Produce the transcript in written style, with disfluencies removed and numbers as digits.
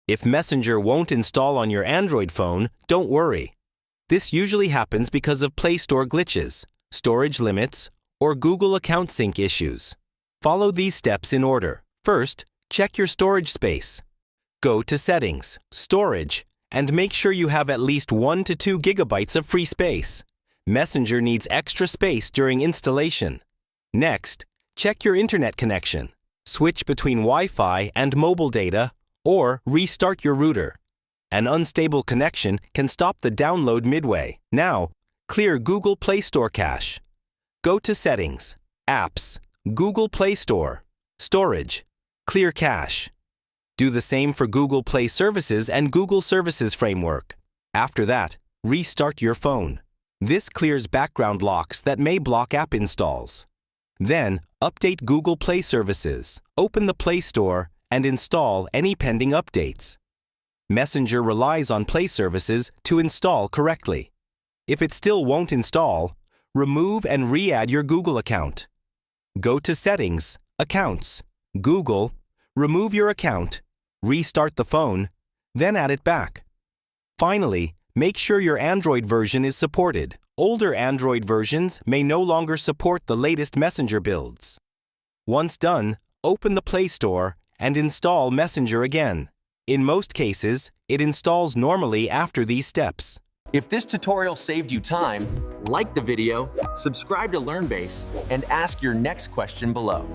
If Messenger won't install on your Android phone, don't worry. This usually happens because of Play Store glitches, storage limits, or Google account sync issues. Follow these steps in order. First, check your storage space. Go to Settings, Storage, and make sure you have at least 1 to 2 gigabytes of free space. Messenger needs extra space during installation. Next, check your internet connection. Switch between Wi-Fi and mobile data, or restart your router. An unstable connection can stop the download midway. Now, clear Google Play Store cache. Go to Settings, Apps, Google Play Store, Storage, Clear Cache. Do the same for Google Play Services and Google Services Framework. After that, restart your phone. This clears background locks that may block app installs. Then, update Google Play Services, open the Play Store, and install any pending updates. Messenger relies on Play Services to install correctly. If it still won't install, remove and re-add your Google account. Go to Settings, Accounts, Google, remove your account, restart the phone, then add it back. Finally, make sure your Android version is supported. Older Android versions may no longer support the latest Messenger builds. Once done, open the Play Store and install Messenger again. In most cases, it installs normally after these steps. If this tutorial saved you time, like the video, subscribe to LearnBase, and ask your next question below.